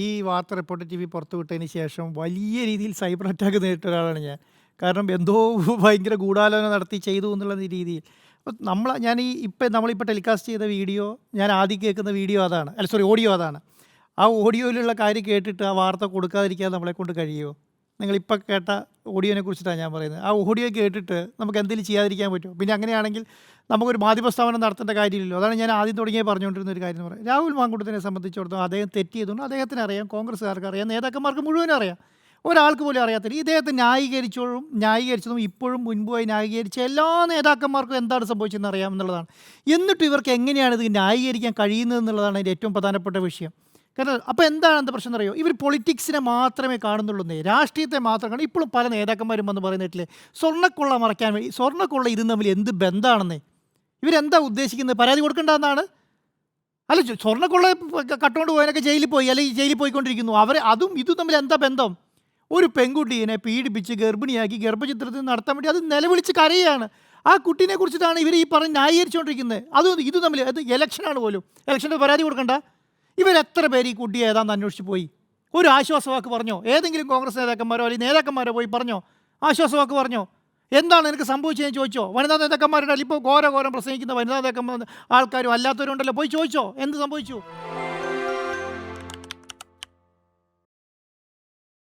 ഈ വാർത്ത reporter TV പുറത്തുവിട്ടതിന് ശേഷം വലിയ രീതിയിൽ സൈബർ അറ്റാക്ക് നേരിട്ട ഒരാളാണ് ഞാൻ. കാരണം എന്തോ ഭയങ്കര ഗൂഢാലോചന നടത്തി ചെയ്തു എന്നുള്ള രീതിയിൽ. അപ്പം ഞാൻ നമ്മളിപ്പോൾ ടെലികാസ്റ്റ് ചെയ്ത വീഡിയോ, ഞാൻ ആദ്യം കേൾക്കുന്ന വീഡിയോ അതാണ്. അല്ല സോറി, ഓഡിയോ അതാണ്. ആ ഓഡിയോയിലുള്ള കാര്യം കേട്ടിട്ട് ആ വാർത്ത കൊടുക്കാതിരിക്കാൻ നമ്മളെക്കൊണ്ട് കഴിയുമോ? നിങ്ങളിപ്പോൾ കേട്ട ഓഡിയോനെ കുറിച്ചിട്ടാണ് ഞാൻ പറയുന്നത്. ആ ഓഡിയോ കേട്ടിട്ട് നമുക്ക് എന്തെങ്കിലും ചെയ്യാതിരിക്കാൻ പറ്റുമോ? പിന്നെ അങ്ങനെയാണെങ്കിൽ നമുക്കൊരു മാധ്യമ നടത്തേണ്ട കാര്യമില്ലല്ലോ. അതാണ് ഞാൻ ആദ്യം തുടങ്ങിയേ പറഞ്ഞുകൊണ്ടിരുന്ന ഒരു കാര്യം എന്ന് പറയാം. രാഹുൽ മാങ്കൂട്ടത്തിനെ സംബന്ധിച്ചിടത്തോളം അദ്ദേഹം തെറ്റ് ചെയ്തുകൊണ്ട് അദ്ദേഹത്തിന് അറിയാം, കോൺഗ്രസ്സുകാർക്ക് അറിയാം, നേതാക്കന്മാർക്ക് മുഴുവനും അറിയാം. ഒരാൾക്ക് പോലും അറിയാത്തില്ല. ഇദ്ദേഹത്തെ ന്യായീകരിച്ചതും ഇപ്പോഴും മുൻപുമായി ന്യായീകരിച്ച എല്ലാ നേതാക്കന്മാർക്കും എന്താണ് സംഭവിച്ചതെന്ന് അറിയാമെന്നുള്ളതാണ്. എന്നിട്ടും ഇവർക്ക് എങ്ങനെയാണ് ഇത് ന്യായീകരിക്കാൻ കഴിയുന്നതെന്നുള്ളതാണ് അതിൻ്റെ ഏറ്റവും പ്രധാനപ്പെട്ട വിഷയം. കാരണം അപ്പോൾ എന്താണ് എന്താ പ്രശ്നം എന്നറിയോ? ഇവർ പൊളിറ്റിക്സിനെ മാത്രമേ കാണുന്നുള്ളൂന്നേ, രാഷ്ട്രീയത്തെ മാത്രം കാണും. ഇപ്പോഴും പല നേതാക്കന്മാരും വന്ന് പറയുന്നിട്ടില്ലേ, സ്വർണ്ണക്കൊള്ള മറയ്ക്കാൻ വേണ്ടി. സ്വർണ്ണക്കൊള്ള ഇതും തമ്മിൽ എന്ത് ബന്ധമാണെന്നേ? ഇവരെന്താ ഉദ്ദേശിക്കുന്നത്? പരാതി കൊടുക്കേണ്ടതെന്നാണ്? അല്ല, സ്വർണ്ണക്കൊള്ള കട്ടുകൊണ്ട് പോയതിനൊക്കെ ജയിലിൽ പോയി, അല്ലെങ്കിൽ ജയിലിൽ പോയിക്കൊണ്ടിരിക്കുന്നു. അതും ഇതും തമ്മിൽ എന്താ ബന്ധം? ഒരു പെൺകുട്ടീനെ പീഡിപ്പിച്ച് ഗർഭിണിയാക്കി ഗർഭചിത്രത്തിൽ നടത്താൻ വേണ്ടി അത് നിലവിളിച്ച് കരയുകയാണ്. ആ കുട്ടീനെ കുറിച്ചിട്ടാണ് ഇവർ ഈ പറഞ്ഞ് ന്യായീകരിച്ചുകൊണ്ടിരിക്കുന്നത്. ഇത് തമ്മിൽ അത് ഇലക്ഷനാണ് പോലും. ഇലക്ഷൻ്റെ പരാതി കൊടുക്കണ്ട. ഇവരെത്ര പേര് ഈ കുട്ടിയെ ഏതാണെന്ന് അന്വേഷിച്ച് പോയി? ഒരു ആശ്വാസവാക്ക് പറഞ്ഞോ? ഏതെങ്കിലും കോൺഗ്രസ് നേതാക്കന്മാരോ അല്ലെങ്കിൽ നേതാക്കന്മാരോ പോയി പറഞ്ഞോ? ആശ്വാസവാക്ക് പറഞ്ഞോ? എന്താണ് എനിക്ക് സംഭവിച്ചതെന്ന് ചോദിച്ചോ? വനിതാ നേതാക്കന്മാരുണ്ടല്ലോ, ഇപ്പോൾ ഘോരം പ്രസംഗിക്കുന്ന വനിതാ നേതാക്കന്മാർ ആൾക്കാരും അല്ലാത്തവരുണ്ടല്ലോ, പോയി ചോദിച്ചോ എന്ത് സംഭവിച്ചു?